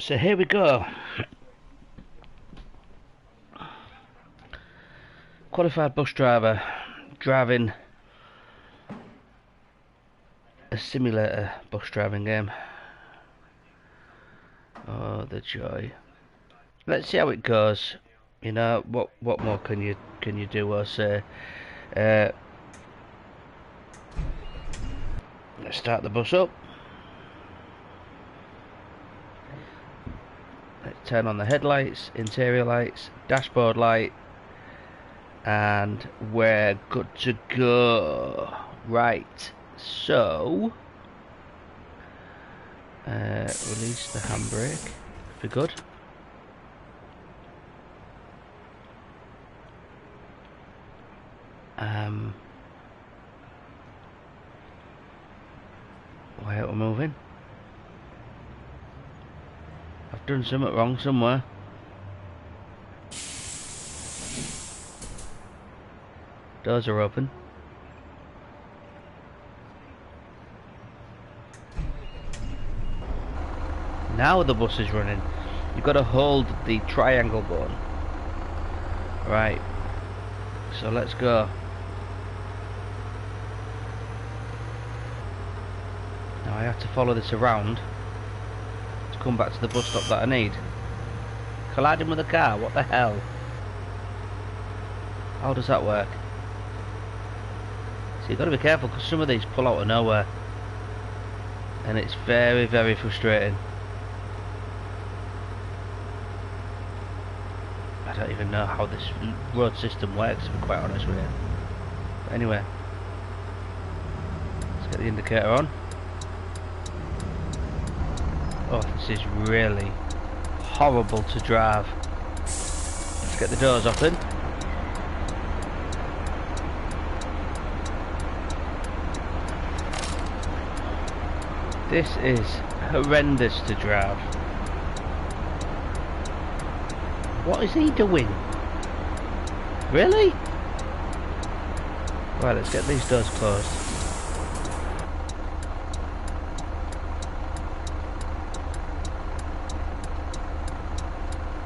So here we go. Qualified bus driver driving a simulator bus driving game. Oh, the joy. Let's see how it goes. You know, what more can you do or say? Let's start the bus up. Let's turn on the headlights, interior lights, dashboard light, and we're good to go. Right, so release the handbrake if we're good. Why are we moving? I've done something wrong somewhere. Doors are open. Now the bus is running. You've got to hold the triangle button. Right. So let's go. Now I have to follow this around to come back to the bus stop that I need. Colliding with a car, what the hell? How does that work? So you've got to be careful because some of these pull out of nowhere. And it's very, very frustrating. I don't even know how this road system works, to be quite honest with you. But anyway, let's get the indicator on. Oh, this is really horrible to drive. Let's get the doors open. This is horrendous to drive. What is he doing? Really? Right, let's get these doors closed.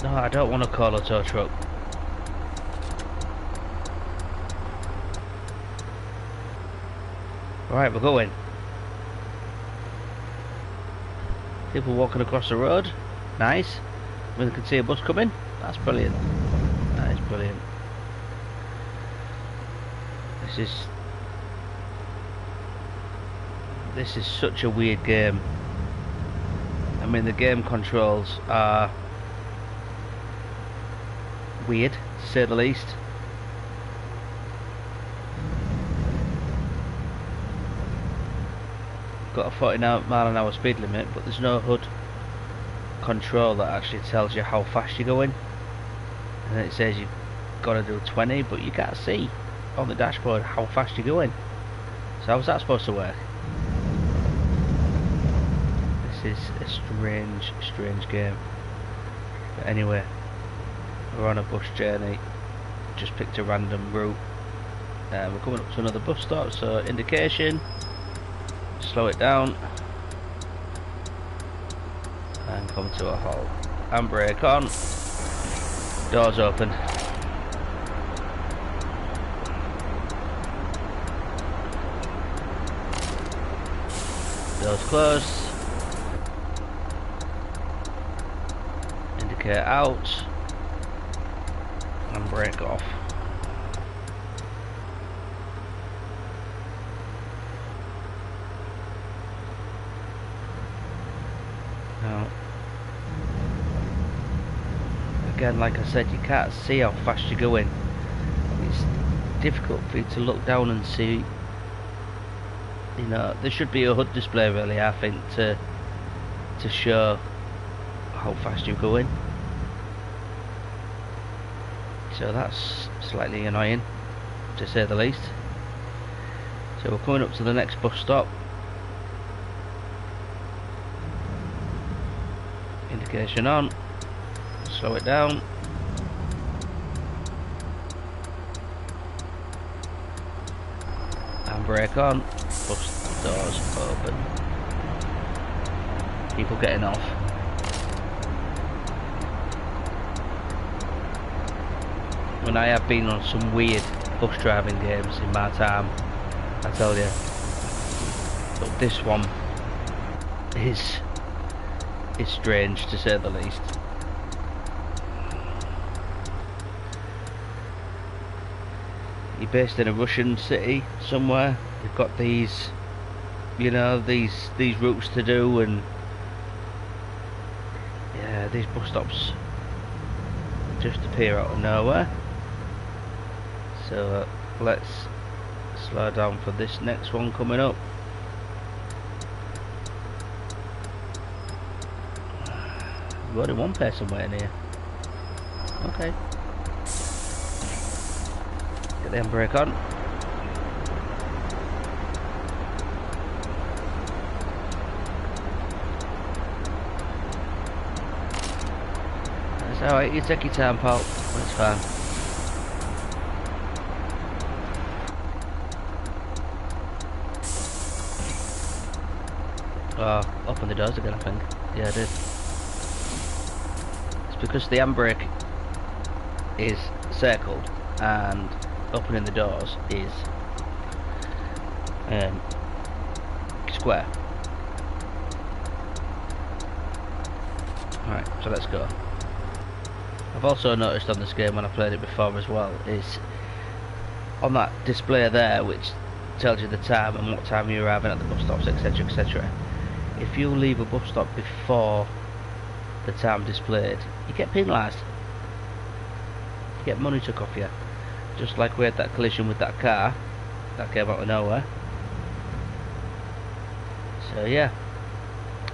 No, I don't want to call a tow truck. Right, we're going. People walking across the road. Nice. We can see a bus coming. That's brilliant. That is brilliant. This is such a weird game. I mean, the game controls are weird, to say the least. Got a 40 mph speed limit, but there's no HUD control that actually tells you how fast you're going. And then it says you've got to do 20, but you can't see on the dashboard how fast you're going. So how's that supposed to work? This is a strange game. But anyway, we're on a bus journey. Just picked a random route. We're coming up to another bus stop, so indication. Slow it down. And come to a halt. Handbrake on. Doors open. Doors closed. Indicator out. Handbrake off. Now, again, like I said, you can't see how fast you're going. It's difficult for you to look down and see. You know, there should be a HUD display, really, I think, to show how fast you're going. So that's slightly annoying, to say the least. So we're coming up to the next bus stop. Indication on. Slow it down. Handbrake on. Bus doors open. People getting off. when I have been on some weird bus driving games in my time, I tell you. But this one is strange, to say the least. You're based in a Russian city somewhere. You've got these, you know, these routes to do, and yeah, these bus stops just appear out of nowhere. So let's slow down for this next one coming up. We've only one person waiting here. Okay. Get the handbrake on. That's alright, you take your time, pal. That's fine. Oh, open the doors again, I think. Yeah, I did. It's because the handbrake is circled and opening the doors is square. Alright, so let's go. I've also noticed on this game, when I played it before as well, is on that display there which tells you the time and what time you're arriving at the bus stops, etc, etc. If you leave a bus stop before the time displayed, you get penalised. You get money took off you. Just like we had that collision with that car that came out of nowhere. So yeah,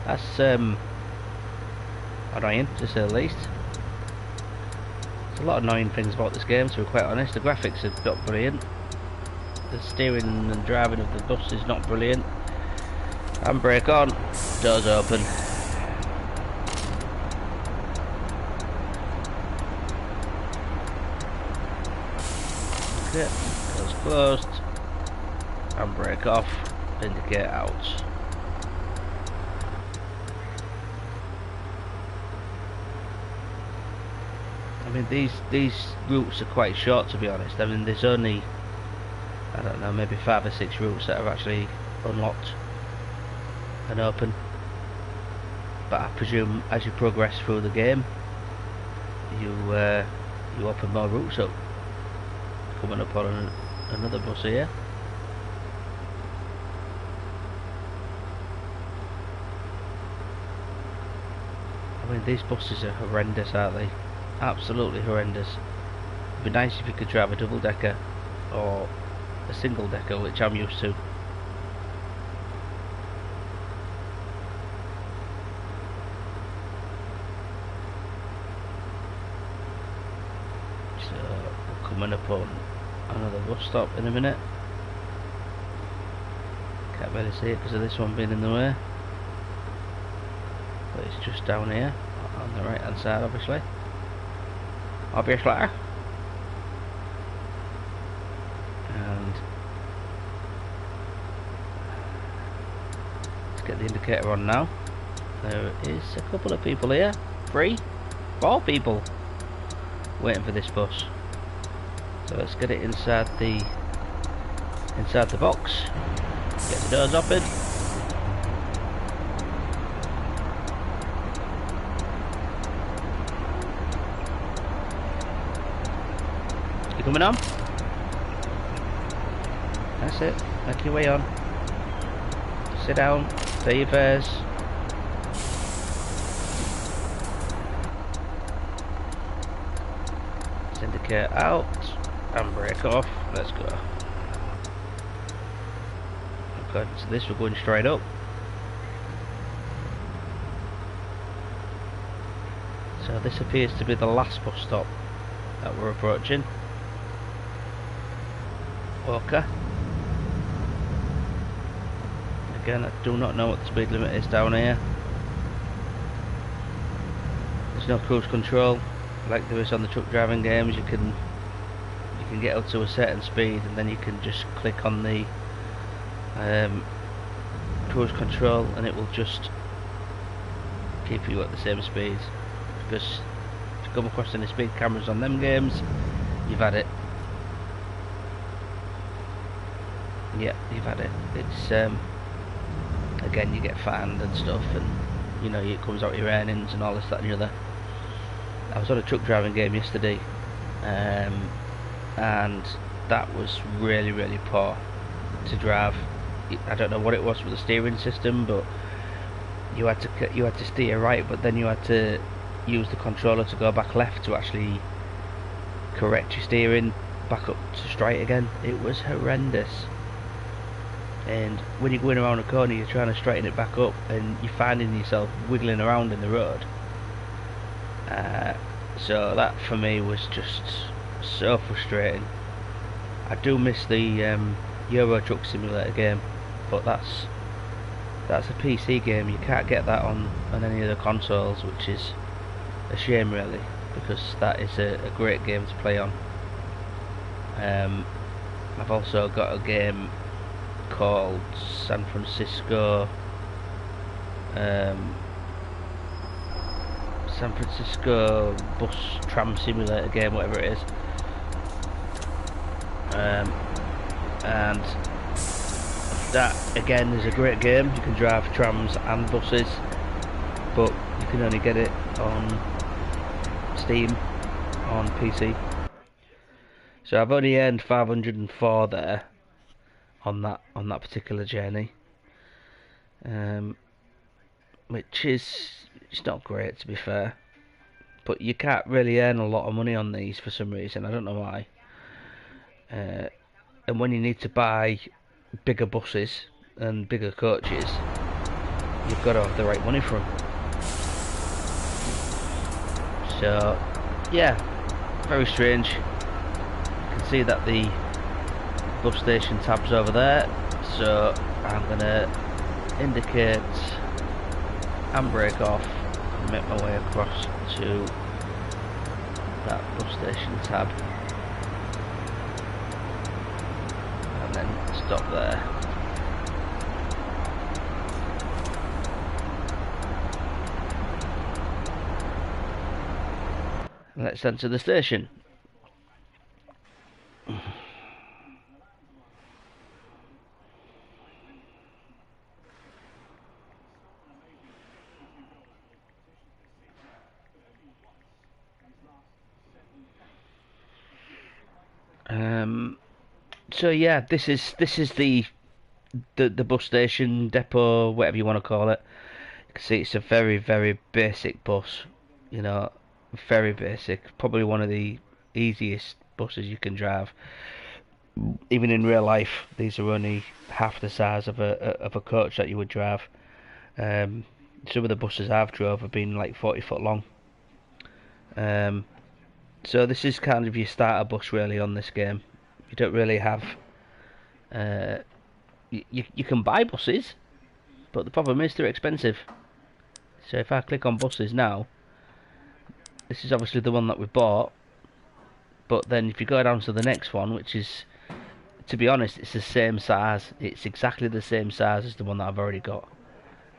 that's annoying, to say the least. There's a lot of annoying things about this game, to be quite honest. The graphics are not brilliant. The steering and driving of the bus is not brilliant. Handbrake on, doors open. Okay, doors closed. Handbrake off, indicate out. I mean, these routes are quite short, to be honest. I mean, there's only, I don't know, maybe 5 or 6 routes that are actually unlocked and open. But I presume as you progress through the game, you open more routes up. Coming up on another bus here. I mean, these buses are horrendous, aren't they? Absolutely horrendous. It'd be nice if you could drive a double decker or a single decker, which I'm used to. So we're coming up on another bus stop in a minute. Can't really see it because of this one being in the way, but it's just down here on the right hand side, obviously. And let's get the indicator on now. There is a couple of people here, 3, 4 people waiting for this bus. So let's get it inside the box. Get the doors open. You coming on? That's it. Make your way on. Sit down. Pay your fares. Indicate out. Handbrake off. Let's go. Okay, so this we're going straight up. So this appears to be the last bus stop that we're approaching. Okay. Again, I do not know what the speed limit is down here. There's no cruise control like there is on the truck driving games. You can get up to a certain speed and then you can just click on the cruise control and it will just keep you at the same speed. Because if you come across any speed cameras on them games, You've had it. Yeah, you've had it. It's again, you get fined and stuff, and you know it comes out your earnings and all this, that, and the other. I was on a truck driving game yesterday, and that was really, really poor to drive. I don't know what it was with the steering system, but you had to steer right, but then you had to use the controller to go back left to actually correct your steering back up to straight again. It was horrendous. And when you're going around a corner, you're trying to straighten it back up, and you're finding yourself wiggling around in the road. So that for me was just so frustrating. I do miss the Euro Truck Simulator game, but that's a PC game. You can't get that on any of the consoles, which is a shame really, because that is a great game to play on. I've also got a game called San Francisco Bus Tram Simulator game, whatever it is, and that again is a great game. You can drive trams and buses, but you can only get it on Steam on PC. So I've only earned 504 there on that particular journey, which is, it's not great to be fair, but you can't really earn a lot of money on these for some reason. I don't know why. And when you need to buy bigger buses and bigger coaches, you've got to have the right money for them. So yeah, very strange. You can see that the bus station tab's over there, so I'm gonna indicate handbrake off and make my way across to that bus station tab, and then stop there. Let's enter the station. So yeah, this is the bus station depot, whatever you want to call it. You can see it's a very, very basic bus. You know, very basic. Probably one of the easiest buses you can drive. Even in real life, these are only half the size of a coach that you would drive. Some of the buses I've drove have been like 40 foot long. So this is kind of your starter bus really on this game. You don't really have. You can buy buses, but the problem is they're expensive. So if I click on buses now, this is obviously the one that we bought. But then if you go down to the next one, which is, to be honest, it's the same size. It's exactly the same size as the one that I've already got.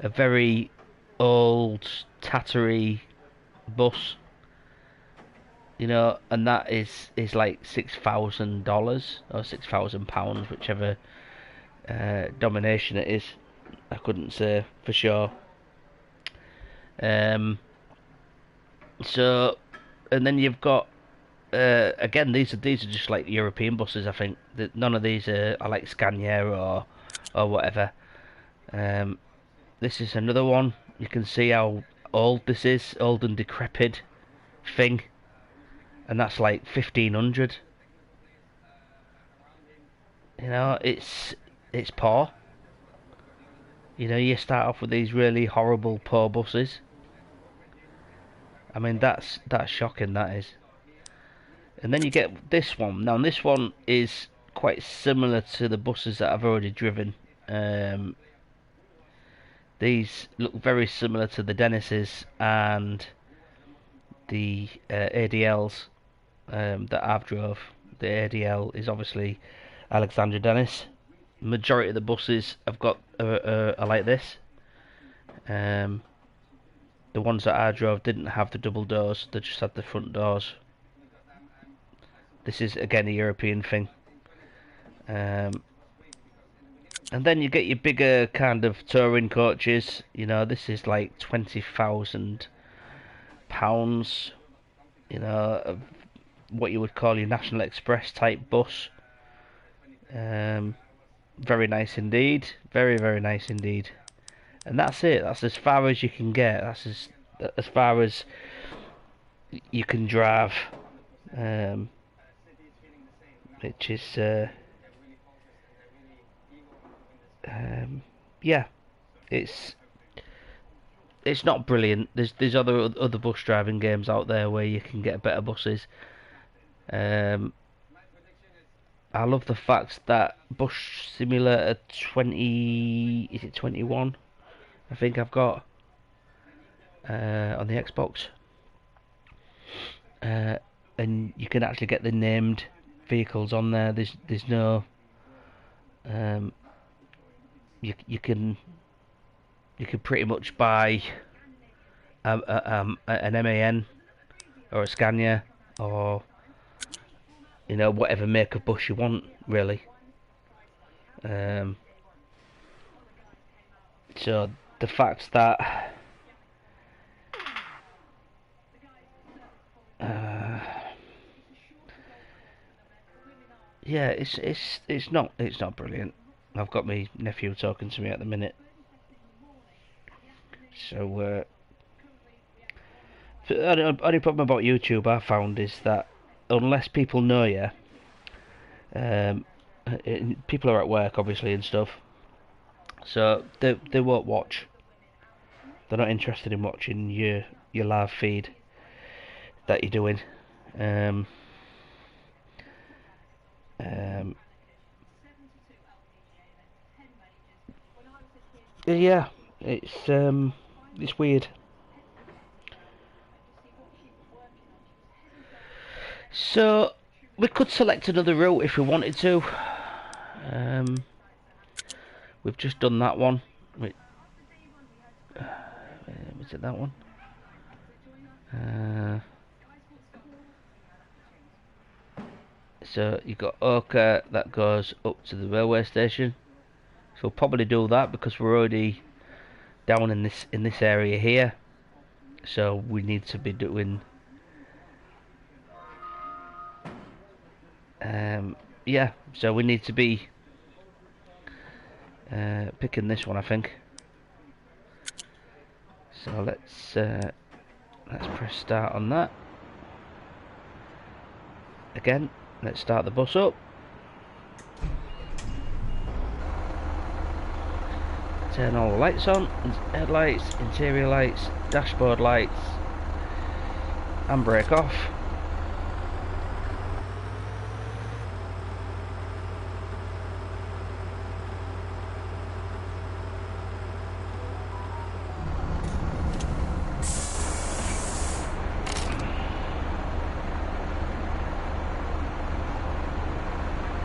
A very old, tattery bus. You know, and that is like $6,000 or £6,000, whichever denomination it is. I couldn't say for sure. So, and then you've got again, these are just like European buses. I think that none of these are like Scania or whatever. This is another one. You can see how old this is, old and decrepit thing. And that's like 1,500. You know, it's poor. You know, you start off with these really horrible poor buses. I mean, that's shocking, that is. And then you get this one. Now, this one is quite similar to the buses that I've already driven. These look very similar to the Dennis's and the ADLs that I've drove. The ADL is obviously Alexander Dennis. Majority of the buses I've got are like this. The ones that I drove didn't have the double doors; they just had the front doors. This is again a European thing. And then you get your bigger kind of touring coaches. You know, this is like £20,000. You know, of what you would call your National Express type bus. Very nice indeed. Very, very nice indeed. And that's it. That's as far as you can get. That's as far as you can drive. Which is yeah, it's not brilliant. There's other bus driving games out there where you can get better buses. I love the fact that Bus Simulator 20, is it 21? I think I've got on the Xbox. And you can actually get the named vehicles on there. There's no you can pretty much buy an MAN or a Scania or whatever make of bus you want, really. So the fact that yeah, it's not brilliant. I've got my nephew talking to me at the minute, so the only problem about YouTube I found is that unless people know you, people are at work obviously and stuff, so they won't watch. They're not interested in watching your live feed that you're doing. Yeah, it's weird. So we could select another route if we wanted to. We've just done that one. Was it that one? So you've got Oka that goes up to the railway station. So we'll probably do that because we're already down in this area here. So we need to be doing yeah, so we need to be picking this one, I think. So let's press start on that. Again, let's start the bus up. Turn all the lights on, headlights, interior lights, dashboard lights, and brake off.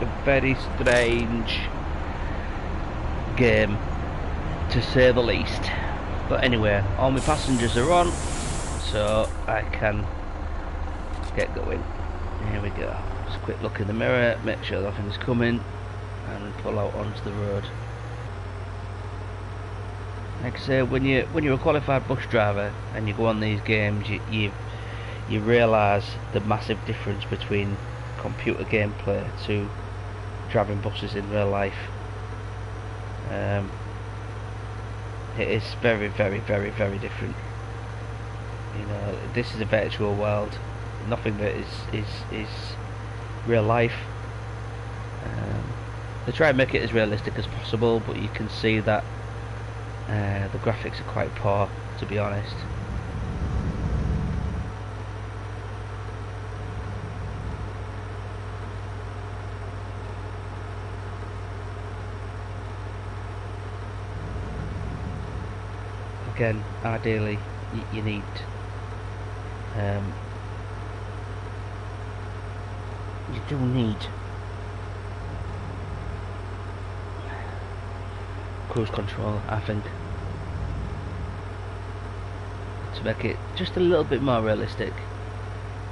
A very strange game, to say the least. But anyway, all my passengers are on, so I can get going. Here we go. Just a quick look in the mirror, make sure nothing's coming, and pull out onto the road. Like I say, when you're a qualified bus driver and you go on these games, you realise the massive difference between computer gameplay to driving buses in real life. It is very, very, very, very different. You know, this is a virtual world. Nothing that is real life. They try and make it as realistic as possible, but you can see that the graphics are quite poor, to be honest. Again, ideally, you need you do need cruise control, I think, to make it just a little bit more realistic.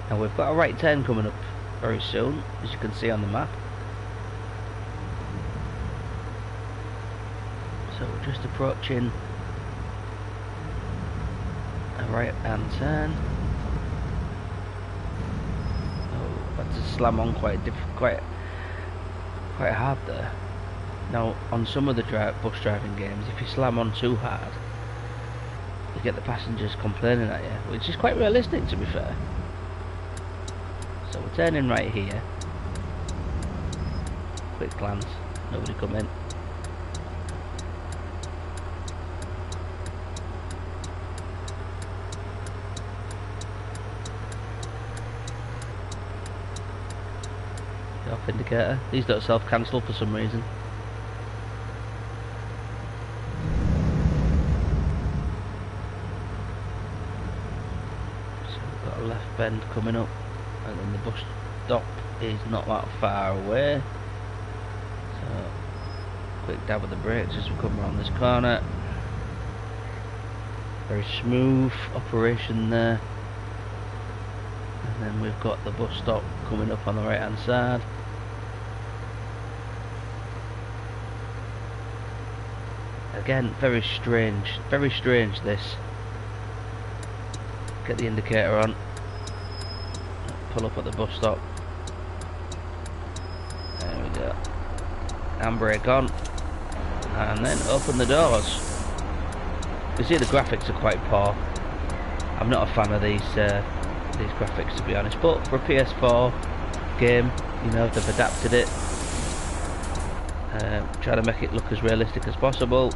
And we've got a right turn coming up very soon, as you can see on the map. So we're just approaching a right hand turn. Oh, had to slam on quite hard there. Now on some of the bus driving games, if you slam on too hard, you get the passengers complaining at you, which is quite realistic, to be fair. So we're turning right here. Quick glance, nobody come in. The off indicator. These don't self-cancel for some reason. Left bend coming up, and then the bus stop is not that far away, so quick dab of the brakes as we come around this corner. Very smooth operation there, and then we've got the bus stop coming up on the right hand side. Again, very strange this. Get the indicator on, pull up at the bus stop, there we go, handbrake on, and then open the doors. You see the graphics are quite poor. I'm not a fan of these graphics, to be honest, but for a PS4 game, you know, they've adapted it, try to make it look as realistic as possible.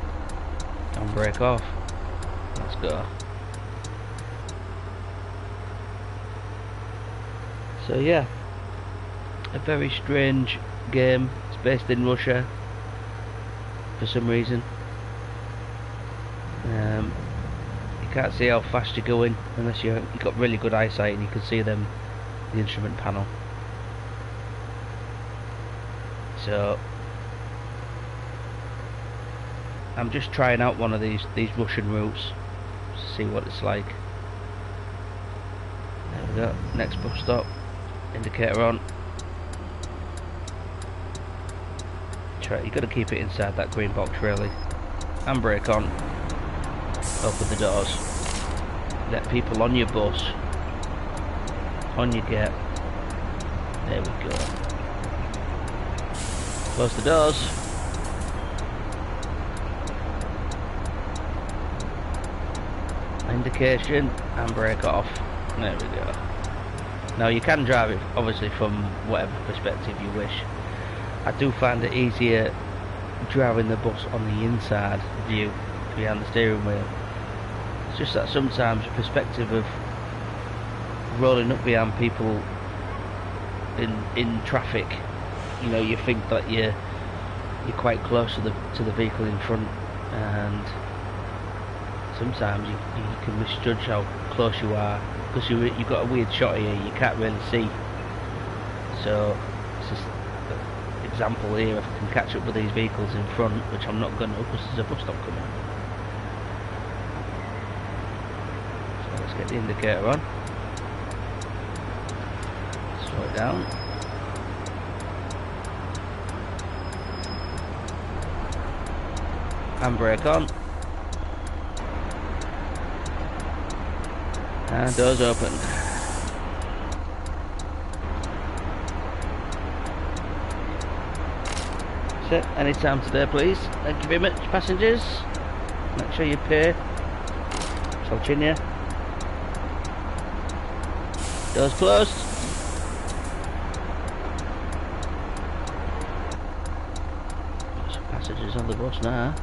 Handbrake off, let's go. So yeah, a very strange game. It's based in Russia for some reason. You can't see how fast you're going unless you've got really good eyesight, and you can see the instrument panel. So I'm just trying out one of these Russian routes to see what it's like. There we go, next bus stop. Indicator on. You've got to keep it inside that green box, really. Handbrake on. Open the doors. Let people on your bus. On you get. There we go. Close the doors. Indication. Handbrake off. There we go. Now you can drive it obviously from whatever perspective you wish. I do find it easier driving the bus on the inside view behind the steering wheel. It's just that sometimes the perspective of rolling up behind people in traffic, you know, you think that you're quite close to the vehicle in front, and sometimes you can misjudge how close you are, because you've got a weird shot here, you can't really see. So it's just an example here. If I can catch up with these vehicles in front, which I'm not going to, because there's a bus stop coming. So let's get the indicator on. Slow it down. Handbrake on. And doors open. So, any time today, please. Thank you very much, passengers. Make sure you pay. Solchinia. Doors closed. Some passengers on the bus now.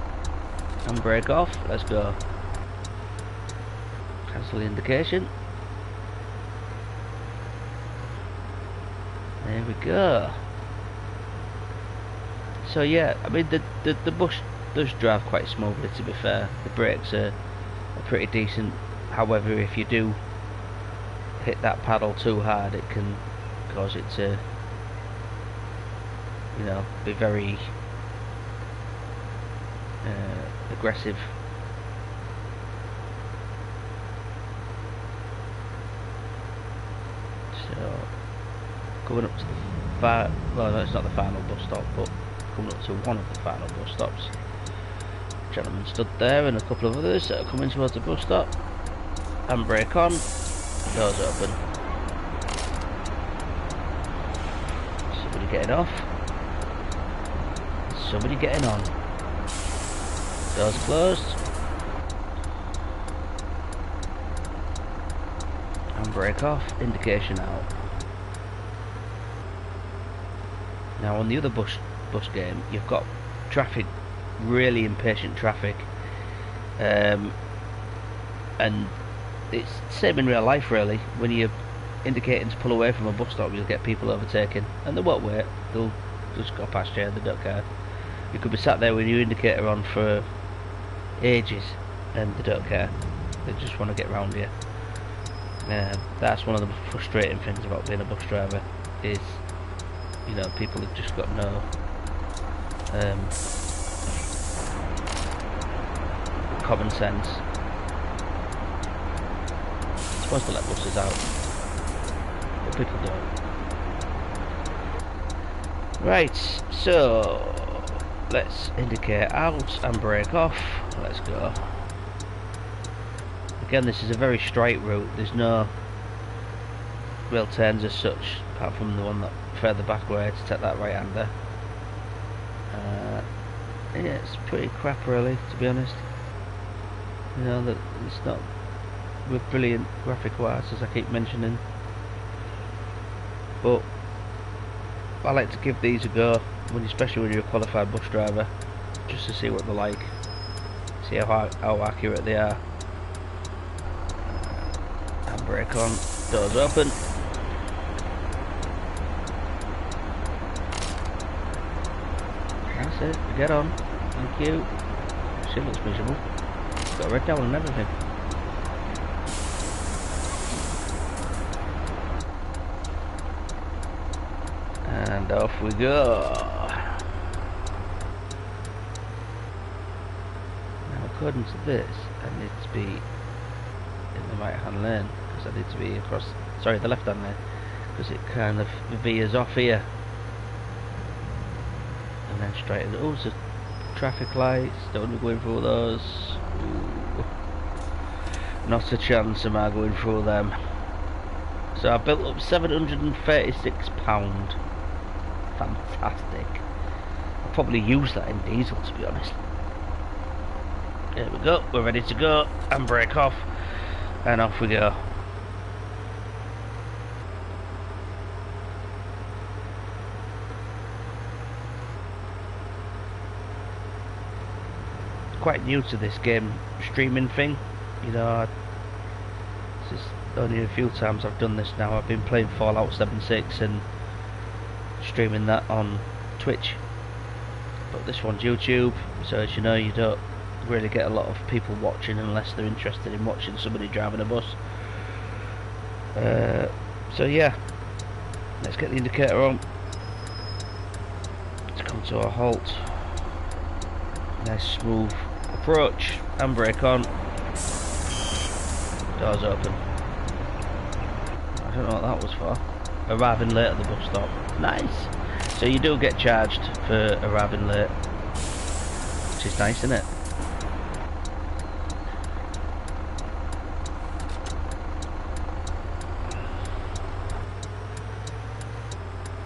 Handbrake off. Let's go. Cancel the indication. There we go. So yeah, I mean the bus does drive quite smoothly, to be fair. The brakes are pretty decent. However, if you do hit that paddle too hard, it can cause it to, you know, be very aggressive. So coming up to the well, no, it's not the final bus stop, but coming up to one of the final bus stops. Gentleman stood there and a couple of others that are coming towards the bus stop. Handbrake on, doors open. Somebody getting off. Somebody getting on. Doors closed. Handbrake off, indication out. Now on the other bus game, you've got traffic, really impatient traffic, and it's the same in real life really. When you're indicating to pull away from a bus stop, you'll get people overtaken, and they won't wait, they'll just go past you, they don't care. You could be sat there with your indicator on for ages and they don't care, they just want to get round you. That's one of the frustrating things about being a bus driver, is, you know, people have just got no common sense. You're supposed to let buses out, but people don't. Right, so let's indicate out and brake off. Let's go. Again, this is a very straight route. There's no real turns as such, apart from the one that further back way to take that right hander. Yeah, it's pretty crap really, to be honest. You know, that it's not with brilliant graphic wise, as I keep mentioning, but I like to give these a go, especially when you're a qualified bus driver, just to see what they're like, see how accurate they are. Handbrake on, doors open. That's it, get on, thank you. She looks miserable, got a red towel and everything. And off we go. Now according to this, I need to be in the right hand lane, because I need to be across, sorry, the left hand lane, because it kind of veers off here. And then straight in. Oh, so traffic lights, don't want to go in through those. Ooh. Not a chance am I going through them. So I built up £736. Fantastic. I'll probably use that in diesel, to be honest. There we go, we're ready to go, and brake off, and off we go. Quite new to this game streaming thing, you know. This is only a few times I've done this now. I've been playing Fallout 76 and streaming that on Twitch, but this one's YouTube, so as you know, you don't really get a lot of people watching unless they're interested in watching somebody driving a bus. So yeah, let's get the indicator on. Let's come to a halt. Nice smooth approach, handbrake on, doors open. I don't know what that was for. Arriving late at the bus stop. Nice. So you do get charged for arriving late, which is nice, isn't it?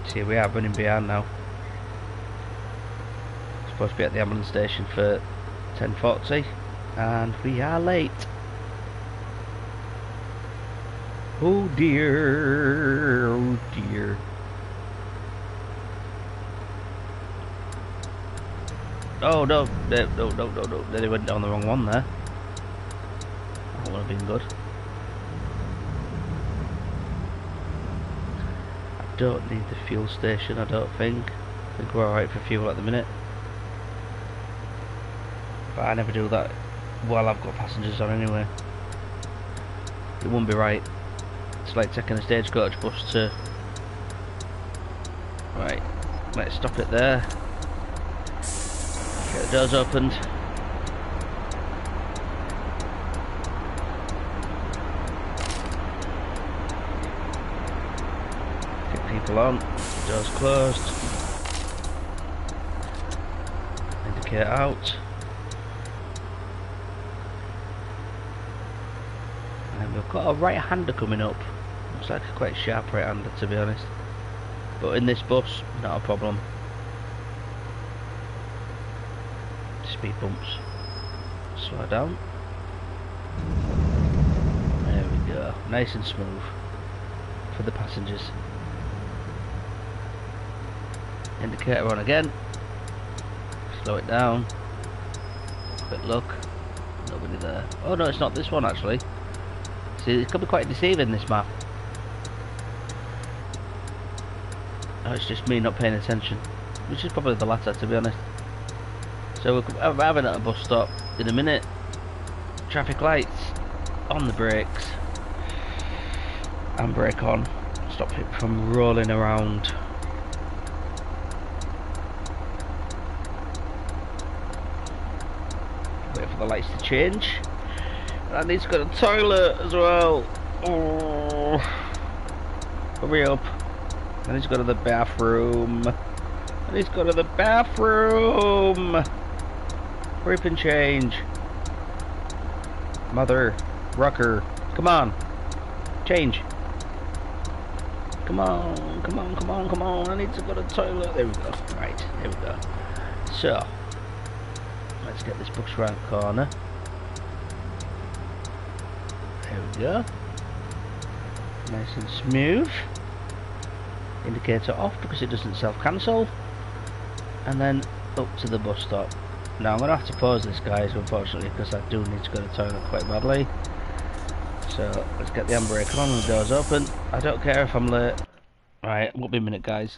See, we are running behind now. Supposed to be at the ambulance station for 10:40, and we are late. Oh dear, oh dear. Oh no, no, they went down the wrong one there. That would have been good. I don't need the fuel station, I don't think. I think we're alright for fuel at the minute. But I never do that while I've got passengers on anyway. It wouldn't be right. It's like taking a stagecoach bus to... Right, let's stop it there. Get the doors opened. Get people Cancel on. Doors closed. Indicate out. And we've got a right-hander coming up. Looks like a quite sharp right-hander, to be honest. But in this bus, not a problem. Speed bumps. Slow down. There we go. Nice and smooth for the passengers. Indicator on again. Slow it down. Quick look. Nobody there. Oh no, it's not this one actually. See, it could be quite deceiving, this map. Oh, it's just me not paying attention. Which is probably the latter, to be honest. So we're arriving at a bus stop in a minute. Traffic lights. On the brakes. And brake on. Stop it from rolling around. Wait for the lights to change. And he's got a toilet as well. Oh. Hurry up. And he's got to the bathroom. And he's got to the bathroom. Hurry up and change. Mother rucker. Come on. Change. Come on. Come on. Come on. Come on. I need to go to the toilet. There we go. Right. There we go. So. Let's get this bus round the corner. There we go. Nice and smooth. Indicator off because it doesn't self-cancel. And then up to the bus stop. Now I'm going to have to pause this, guys, unfortunately, because I do need to go to the toilet quite badly. So let's get the handbrake on and the doors open. I don't care if I'm late. Right, won't be a minute, guys.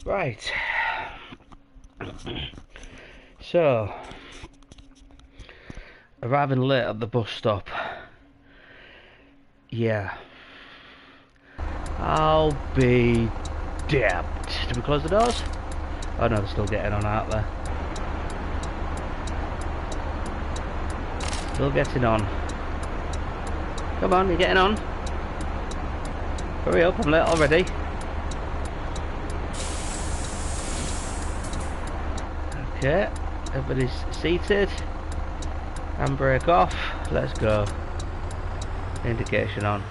Right. So, arriving late at the bus stop. Yeah. I'll be damned. Did we close the doors? Oh no, they're still getting on, aren't they? Still getting on. Come on, you're getting on. Hurry up, I'm late already. Okay, everybody's seated. Handbrake off. Let's go. Indication on.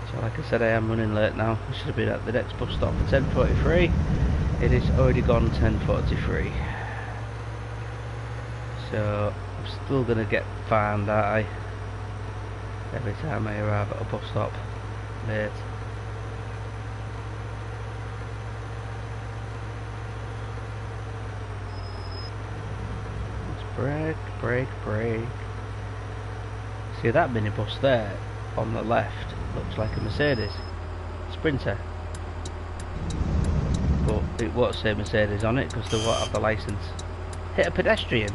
So like I said, I am running late now. I should have been at the next bus stop at 10:43. It is already gone 10:43. So I'm still gonna get fined, aren't I? Every time I arrive at a bus stop late. Let's brake. See that minibus there on the left looks like a Mercedes Sprinter, but it won't say Mercedes on it because they won't have the license. Hit a pedestrian?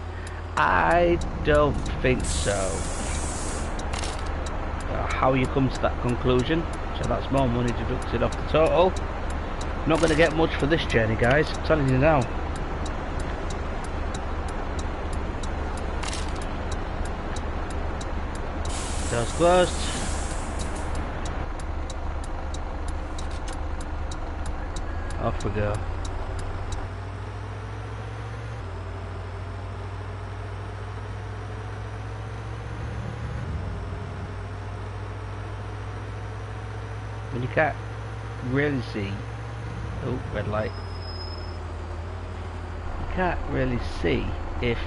I don't think so. How you come to that conclusion? So that's more money deducted off the total. Not going to get much for this journey, guys, I'm telling you now. Doors closed. Off we go. When you can't really see, oh, red light. You can't really see if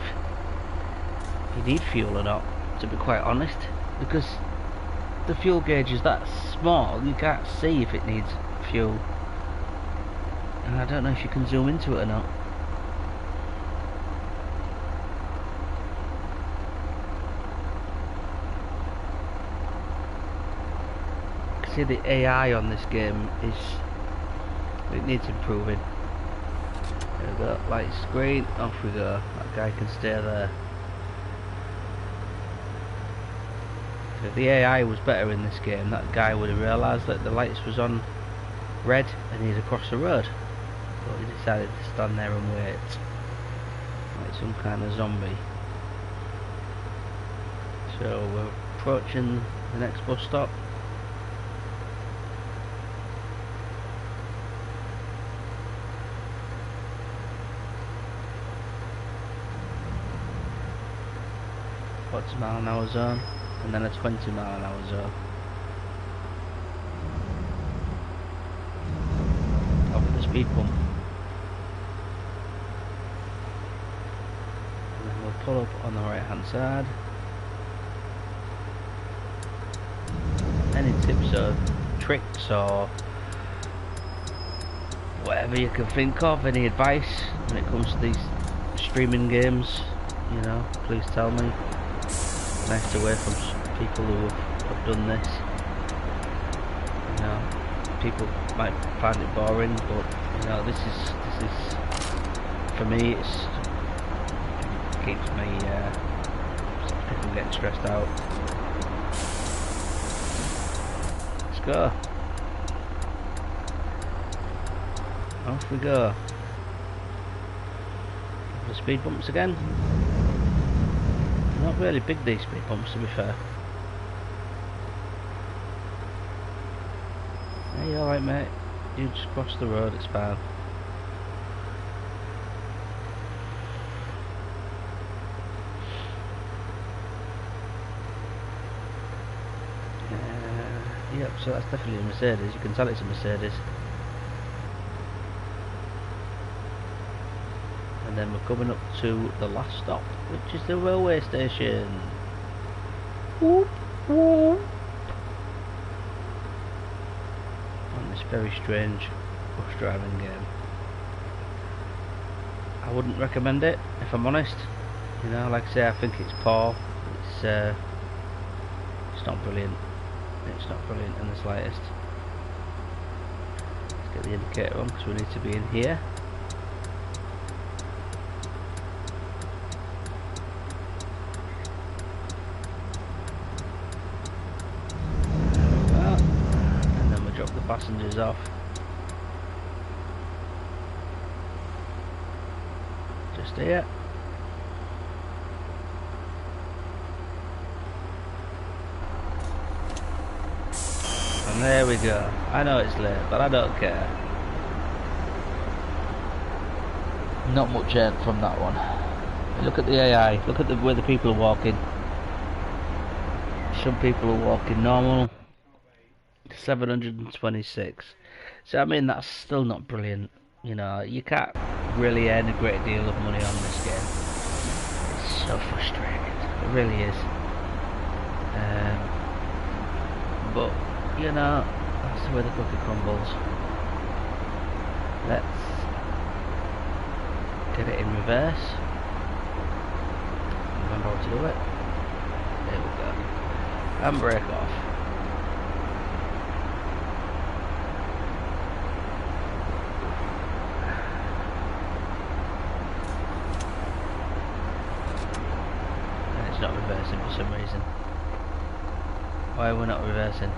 you need fuel or not, to be quite honest, because the fuel gauge is that small. You can't see if it needs fuel, and I don't know if you can zoom into it or not. See, the AI on this game it needs improving. There we go, light screen, off we go. That guy can stay there. So if the AI was better in this game, that guy would have realised that the lights was on red and he's across the road, but he decided to stand there and wait like some kind of zombie. So we're approaching the next bus stop. What's a mile-an-hour zone, and then a 20-mile-an-hour zone. Over the speed bump, and then we'll pull up on the right-hand side. Any tips or tricks or whatever you can think of, any advice when it comes to these streaming games, you know, please tell me. Nice to hear from people who have done this. You know, people might find it boring, but you know, this is for me. It keeps me from getting stressed out. Let's go. Off we go. The speed bumps again. Not really big, these speed bumps, to be fair. Hey, you alright, mate? You just crossed the road, it's fine. Yep, so that's definitely a Mercedes. You can tell it's a Mercedes. And then we're coming up to the last stop, which is the railway station. Whoop, whoop. On this very strange bus driving game. I wouldn't recommend it, if I'm honest. You know, like I say, I think it's poor. It's not brilliant. It's not brilliant in the slightest. Get the indicator on because we need to be in here. Well, and then we drop the passengers off. Just here. And there we go. I know it's late, but I don't care. Not much air from that one. Look at the AI. Look at the way the people are walking. Some people are walking normal. 726. So I mean, that's still not brilliant. You know, you can't really earn a great deal of money on this game. It's so frustrating. It really is. But you know, that's the way the cookie crumbles. Let's get it in reverse. Remember how to do it. There we go. And brake off. And it's not reversing for some reason. Why are we not reversing?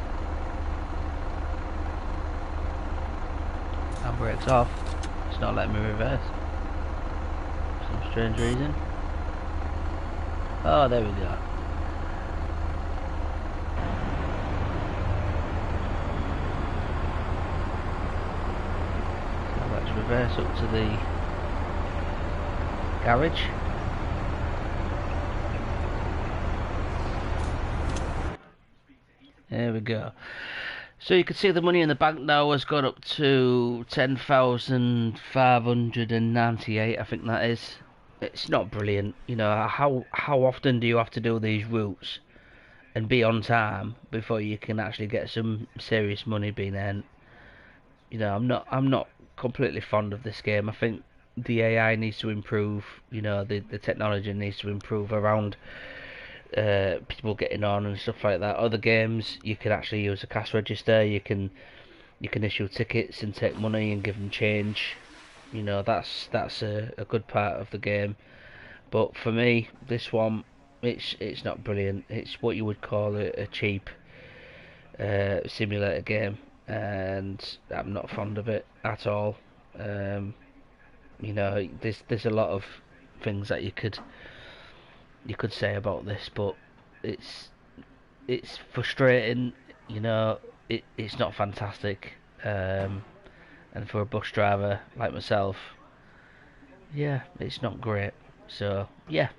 Brakes off. It's not letting me reverse. For some strange reason. Oh, there we go. So let's reverse up to the garage. There we go. So you can see the money in the bank now has gone up to 10,598, I think that is. It's not brilliant, you know. How often do you have to do these routes and be on time before you can actually get some serious money being earned? You know, I'm not completely fond of this game. I think the AI needs to improve. You know, the technology needs to improve around people getting on and stuff like that. Other games, you can actually use a cash register. You can issue tickets and take money and give them change. You know, that's a good part of the game. But for me, this one, it's not brilliant. It's what you would call a cheap simulator game, and I'm not fond of it at all. You know, there's a lot of things that you could say about this, but it's frustrating. You know, it's not fantastic, and for a bus driver like myself, yeah, it's not great. So yeah,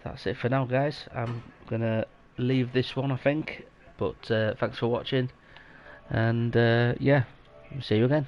that's it for now, guys. I'm gonna leave this one, I think, but thanks for watching, and yeah, see you again.